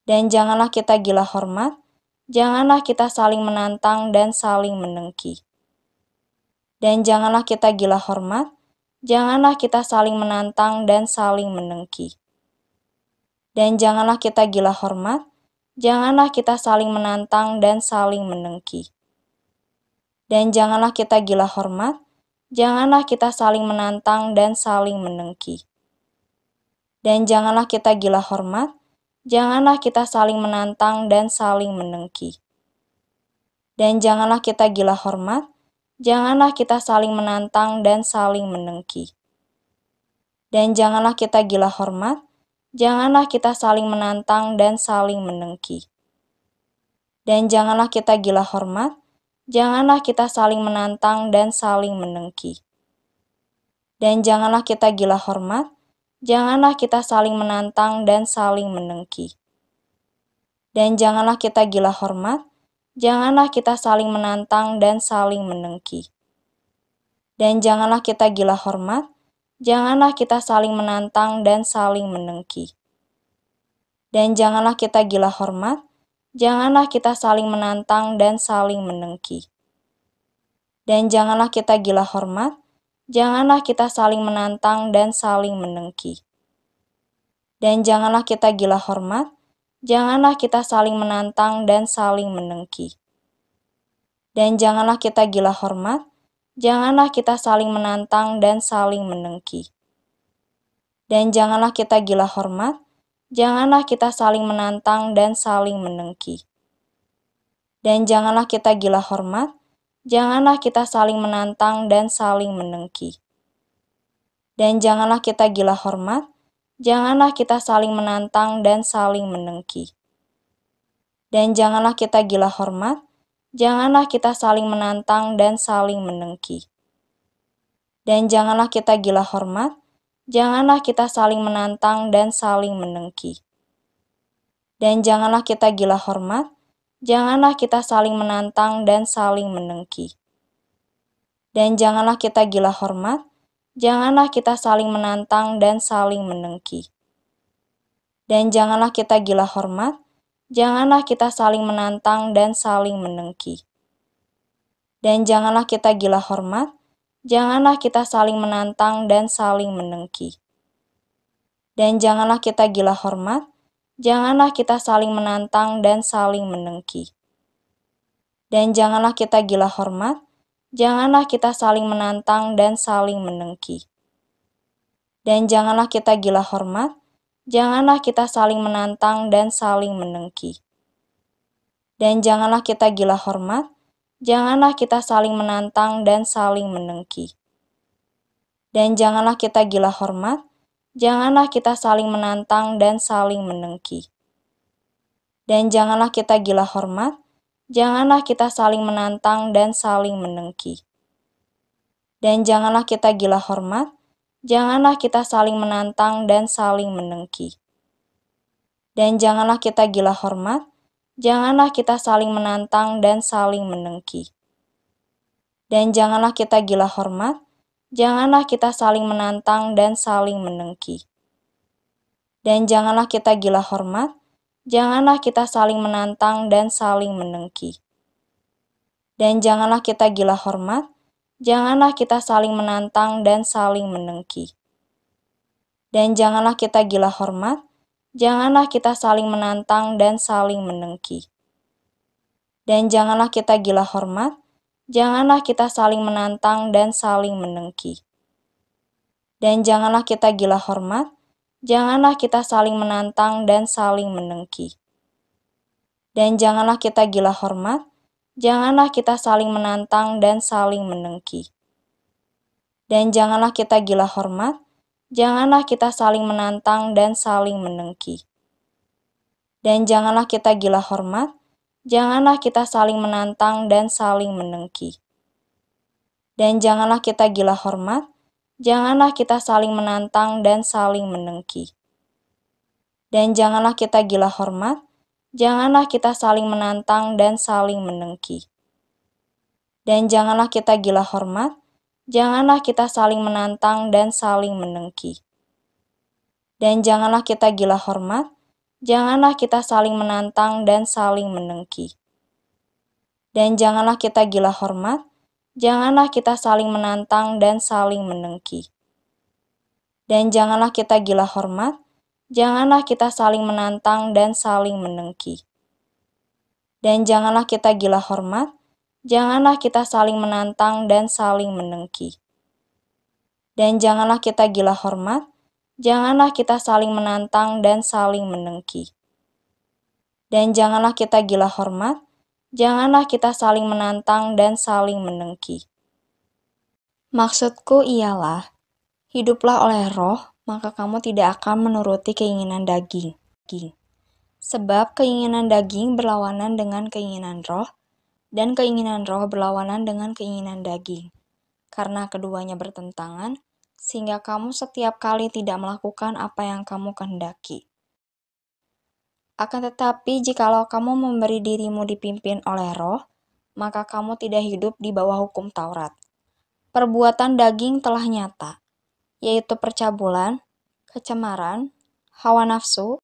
Dan janganlah kita gila hormat, janganlah kita saling menantang dan saling mendengki. Dan janganlah kita gila hormat, janganlah kita saling menantang dan saling mendengki. Dan janganlah kita gila hormat, janganlah kita saling menantang dan saling mendengki. Dan janganlah kita gila hormat, janganlah kita saling menantang dan saling mendengki. Dan janganlah kita gila hormat, janganlah kita saling menantang dan saling mendengki. Dan janganlah kita gila hormat, janganlah kita saling menantang dan saling mendengki. Dan janganlah kita gila hormat, janganlah kita saling menantang dan saling mendengki. Dan janganlah kita gila hormat, janganlah kita saling menantang dan saling mendengki. Dan janganlah kita gila hormat, janganlah kita saling menantang dan saling mendengki. Dan janganlah kita gila hormat, janganlah kita saling menantang dan saling mendengki. Dan janganlah kita gila hormat, janganlah kita saling menantang dan saling mendengki. Dan janganlah kita gila hormat, janganlah kita saling menantang dan saling mendengki. Dan janganlah kita gila hormat, janganlah kita saling menantang dan saling mendengki. Dan janganlah kita gila hormat, janganlah kita saling menantang dan saling mendengki. Dan janganlah kita gila hormat, janganlah kita saling menantang dan saling mendengki. Dan janganlah kita gila hormat, janganlah kita saling menantang dan saling mendengki. Dan janganlah kita gila hormat, janganlah kita saling menantang dan saling mendengki. Dan janganlah kita gila hormat, janganlah kita saling menantang dan saling mendengki. Dan janganlah kita gila hormat, janganlah kita saling menantang dan saling mendengki. Dan janganlah kita gila hormat, janganlah kita saling menantang dan saling mendengki. Dan janganlah kita gila hormat, janganlah kita saling menantang dan saling mendengki. Dan janganlah kita gila hormat, janganlah kita saling menantang dan saling mendengki. Dan janganlah kita gila hormat, janganlah kita saling menantang dan saling mendengki. Dan janganlah kita gila hormat, janganlah kita saling menantang dan saling mendengki. Dan janganlah kita gila hormat, janganlah kita saling menantang dan saling mendengki. Dan janganlah kita gila hormat, janganlah kita saling menantang dan saling mendengki. Dan janganlah kita gila hormat, janganlah kita saling menantang dan saling mendengki. Dan janganlah kita gila hormat, janganlah kita saling menantang dan saling mendengki. Dan janganlah kita gila hormat, janganlah kita saling menantang dan saling mendengki. Dan janganlah kita gila hormat, janganlah kita saling menantang dan saling mendengki. Dan janganlah kita gila hormat, janganlah kita saling menantang dan saling mendengki. Dan janganlah kita gila hormat, janganlah kita saling menantang dan saling mendengki. Dan janganlah kita gila hormat, janganlah kita saling menantang dan saling mendengki. Dan janganlah kita gila hormat, janganlah kita saling menantang dan saling mendengki. Dan janganlah kita gila hormat, janganlah kita saling menantang dan saling mendengki. Dan janganlah kita gila hormat, janganlah kita saling menantang dan saling mendengki. Dan janganlah kita gila hormat, janganlah kita saling menantang dan saling mendengki. Dan janganlah kita gila hormat, janganlah kita saling menantang dan saling mendengki. Dan janganlah kita gila hormat, janganlah kita saling menantang dan saling mendengki. Dan janganlah kita gila hormat, janganlah kita saling menantang dan saling mendengki. Dan janganlah kita gila hormat, janganlah kita saling menantang dan saling mendengki. Dan janganlah kita gila hormat, janganlah kita saling menantang dan saling mendengki. Dan janganlah kita gila hormat, janganlah kita saling menantang dan saling mendengki. Dan janganlah kita gila hormat, janganlah kita saling menantang dan saling mendengki. Dan janganlah kita gila hormat, Janganlah kita saling menantang dan saling mendengki. Dan janganlah kita gila hormat, janganlah kita saling menantang dan saling mendengki. Dan janganlah kita gila hormat, janganlah kita saling menantang dan saling mendengki. Dan janganlah kita gila hormat, janganlah kita saling menantang dan saling mendengki. Dan janganlah kita gila hormat, janganlah kita saling menantang dan saling mendengki. Dan janganlah kita gila hormat, janganlah kita saling menantang dan saling mendengki. Maksudku ialah, hiduplah oleh roh, maka kamu tidak akan menuruti keinginan daging. Sebab keinginan daging berlawanan dengan keinginan roh, dan keinginan roh berlawanan dengan keinginan daging. Karena keduanya bertentangan, sehingga kamu setiap kali tidak melakukan apa yang kamu kehendaki. Akan tetapi, jikalau kamu memberi dirimu dipimpin oleh roh, maka kamu tidak hidup di bawah hukum Taurat. Perbuatan daging telah nyata, yaitu percabulan, kecemaran, hawa nafsu,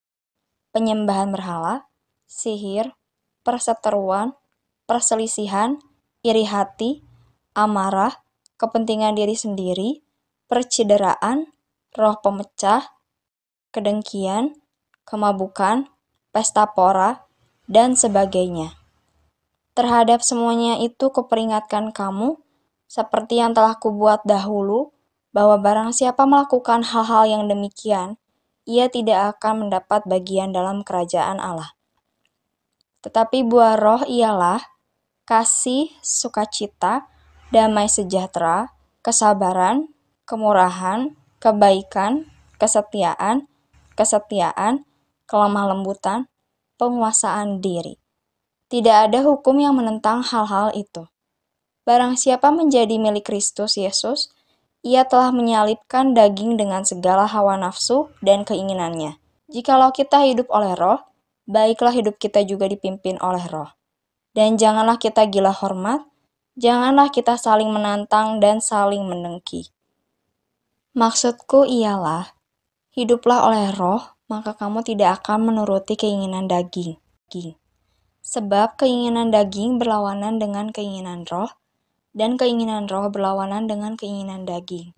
penyembahan berhala, sihir, perseteruan, perselisihan, iri hati, amarah, kepentingan diri sendiri, percideraan, roh pemecah, kedengkian, kemabukan, pesta pora, dan sebagainya. Terhadap semuanya itu kuperingatkan kamu, seperti yang telah kubuat dahulu, bahwa barang siapa melakukan hal-hal yang demikian, ia tidak akan mendapat bagian dalam kerajaan Allah. Tetapi buah roh ialah kasih, sukacita, damai sejahtera, kesabaran, kemurahan, kebaikan, kesetiaan, kelemah lembutan, penguasaan diri. Tidak ada hukum yang menentang hal-hal itu. Barang siapa menjadi milik Kristus Yesus, ia telah menyalibkan daging dengan segala hawa nafsu dan keinginannya. Jikalau kita hidup oleh roh, baiklah hidup kita juga dipimpin oleh roh. Dan janganlah kita gila hormat, janganlah kita saling menantang dan saling mendengki. Maksudku ialah, hiduplah oleh roh, maka kamu tidak akan menuruti keinginan daging. Sebab keinginan daging berlawanan dengan keinginan roh, dan keinginan roh berlawanan dengan keinginan daging.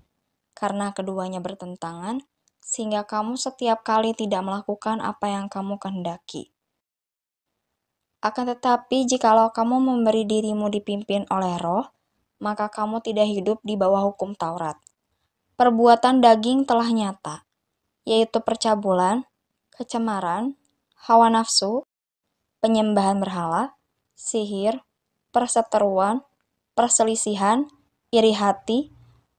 Karena keduanya bertentangan, sehingga kamu setiap kali tidak melakukan apa yang kamu kehendaki. Akan tetapi, jikalau kamu memberi dirimu dipimpin oleh roh, maka kamu tidak hidup di bawah hukum Taurat. Perbuatan daging telah nyata, yaitu percabulan, kecemaran, hawa nafsu, penyembahan berhala, sihir, perseteruan, perselisihan, iri hati,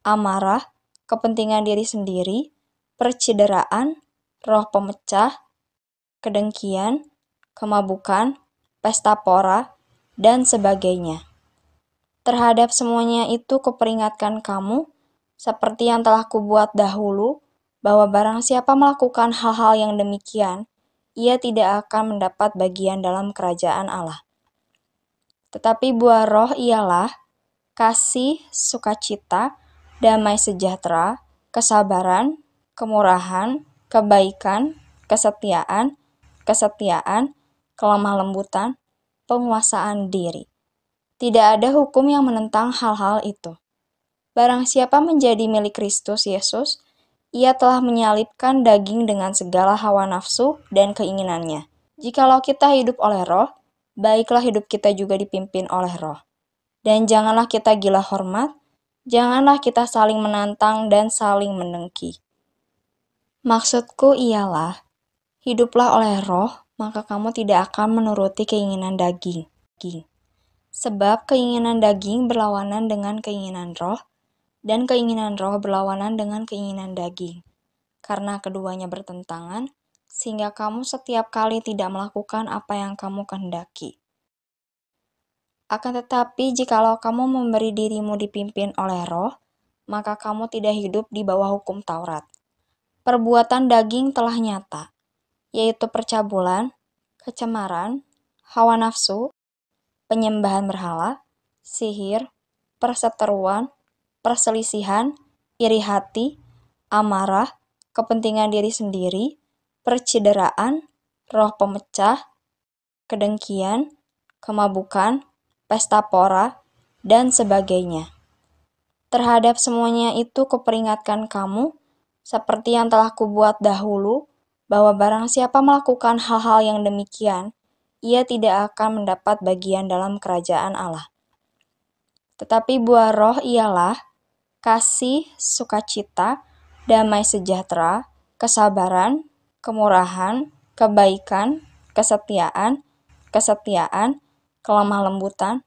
amarah, kepentingan diri sendiri, percideraan, roh pemecah, kedengkian, kemabukan, pesta pora, dan sebagainya. Terhadap semuanya itu kuperingatkan kamu, seperti yang telah kubuat dahulu, bahwa barang siapa melakukan hal-hal yang demikian, ia tidak akan mendapat bagian dalam kerajaan Allah. Tetapi buah roh ialah kasih, sukacita, damai sejahtera, kesabaran, kemurahan, kebaikan, kesetiaan, kelemah lembutan, penguasaan diri. Tidak ada hukum yang menentang hal-hal itu. Barang siapa menjadi milik Kristus Yesus, ia telah menyalibkan daging dengan segala hawa nafsu dan keinginannya. Jikalau kita hidup oleh roh, baiklah hidup kita juga dipimpin oleh roh. Dan janganlah kita gila hormat, janganlah kita saling menantang dan saling mendengki. Maksudku ialah, hiduplah oleh roh, maka kamu tidak akan menuruti keinginan daging. Sebab keinginan daging berlawanan dengan keinginan roh, dan keinginan roh berlawanan dengan keinginan daging. Karena keduanya bertentangan, sehingga kamu setiap kali tidak melakukan apa yang kamu kehendaki. Akan tetapi, jikalau kamu memberi dirimu dipimpin oleh roh, maka kamu tidak hidup di bawah hukum Taurat. Perbuatan daging telah nyata, yaitu percabulan, kecemaran, hawa nafsu, penyembahan berhala, sihir, perseteruan, perselisihan, iri hati, amarah, kepentingan diri sendiri, percideraan, roh pemecah, kedengkian, kemabukan, pesta pora, dan sebagainya. Terhadap semuanya itu kuperingatkan kamu, seperti yang telah kubuat dahulu, bahwa barang siapa melakukan hal-hal yang demikian, ia tidak akan mendapat bagian dalam kerajaan Allah. Tetapi buah roh ialah kasih, sukacita, damai sejahtera, kesabaran, kemurahan, kebaikan, kesetiaan, kelemah lembutan,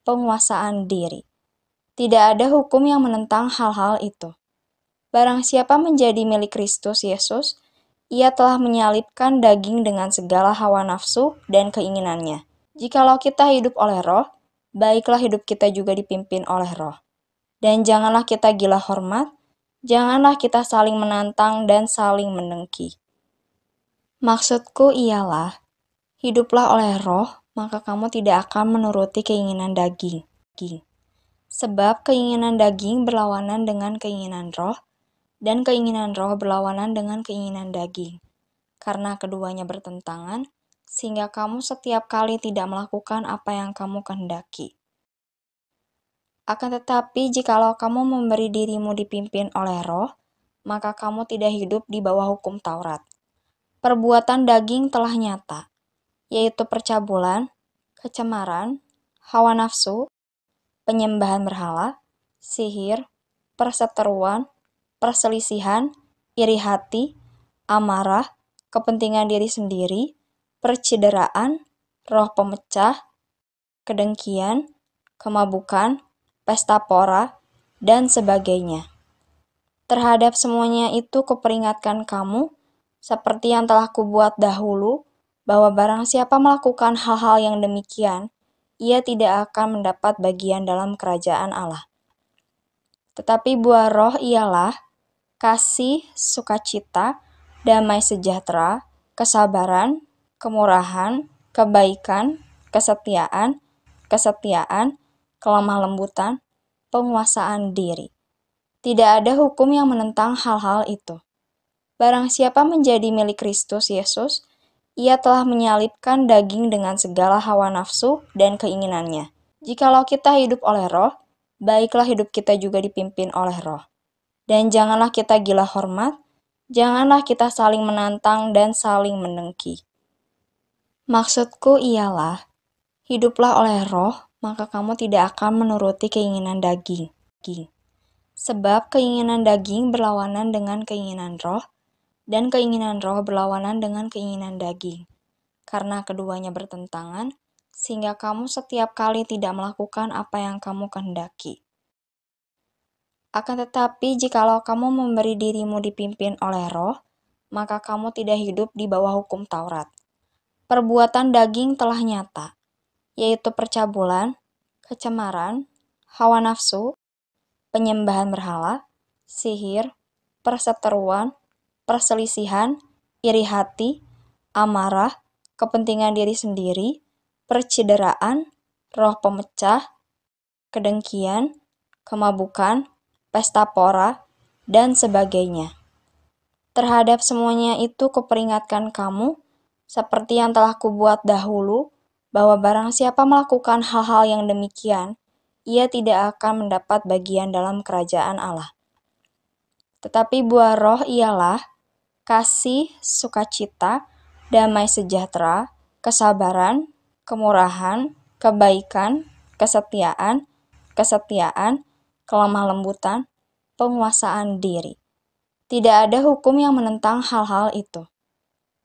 penguasaan diri. Tidak ada hukum yang menentang hal-hal itu. Barang siapa menjadi milik Kristus Yesus, ia telah menyalibkan daging dengan segala hawa nafsu dan keinginannya. Jikalau kita hidup oleh roh, baiklah hidup kita juga dipimpin oleh roh. Dan janganlah kita gila hormat, janganlah kita saling menantang dan saling mendengki. Maksudku ialah, hiduplah oleh roh, maka kamu tidak akan menuruti keinginan daging. Sebab keinginan daging berlawanan dengan keinginan roh, dan keinginan roh berlawanan dengan keinginan daging. Karena keduanya bertentangan, sehingga kamu setiap kali tidak melakukan apa yang kamu kehendaki. Akan tetapi, jikalau kamu memberi dirimu dipimpin oleh roh, maka kamu tidak hidup di bawah hukum Taurat. Perbuatan daging telah nyata, yaitu percabulan, kecemaran, hawa nafsu, penyembahan berhala, sihir, perseteruan, perselisihan, iri hati, amarah, kepentingan diri sendiri, percideraan, roh pemecah, kedengkian, kemabukan, pesta pora, dan sebagainya. Terhadap semuanya itu kuperingatkan kamu, seperti yang telah kubuat dahulu, bahwa barang siapa melakukan hal-hal yang demikian, ia tidak akan mendapat bagian dalam kerajaan Allah. Tetapi buah roh ialah kasih, sukacita, damai sejahtera, kesabaran, kemurahan, kebaikan, kesetiaan, kelemah lembutan, penguasaan diri. Tidak ada hukum yang menentang hal-hal itu. Barang siapa menjadi milik Kristus Yesus, ia telah menyalibkan daging dengan segala hawa nafsu dan keinginannya. Jikalau kita hidup oleh roh, baiklah hidup kita juga dipimpin oleh roh. Dan janganlah kita gila hormat, janganlah kita saling menantang dan saling mendengki. Maksudku ialah, hiduplah oleh roh, maka kamu tidak akan menuruti keinginan daging. Sebab keinginan daging berlawanan dengan keinginan roh, dan keinginan roh berlawanan dengan keinginan daging. Karena keduanya bertentangan, sehingga kamu setiap kali tidak melakukan apa yang kamu kehendaki. Akan tetapi, jikalau kamu memberi dirimu dipimpin oleh roh, maka kamu tidak hidup di bawah hukum Taurat. Perbuatan daging telah nyata, yaitu percabulan, kecemaran, hawa nafsu, penyembahan berhala, sihir, perseteruan, perselisihan, iri hati, amarah, kepentingan diri sendiri, percideraan, roh pemecah, kedengkian, kemabukan, pesta pora, dan sebagainya. Terhadap semuanya itu kuperingatkan kamu, seperti yang telah kubuat dahulu, bahwa barang siapa melakukan hal-hal yang demikian, ia tidak akan mendapat bagian dalam kerajaan Allah. Tetapi buah roh ialah kasih, sukacita, damai sejahtera, kesabaran, kemurahan, kebaikan, kesetiaan, kelemah lembutan, penguasaan diri. Tidak ada hukum yang menentang hal-hal itu.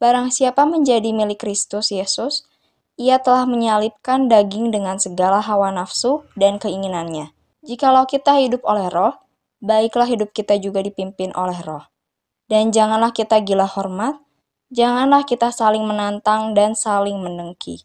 Barang siapa menjadi milik Kristus Yesus, ia telah menyalibkan daging dengan segala hawa nafsu dan keinginannya. Jikalau kita hidup oleh roh, baiklah hidup kita juga dipimpin oleh roh. Dan janganlah kita gila hormat, janganlah kita saling menantang dan saling mendengki.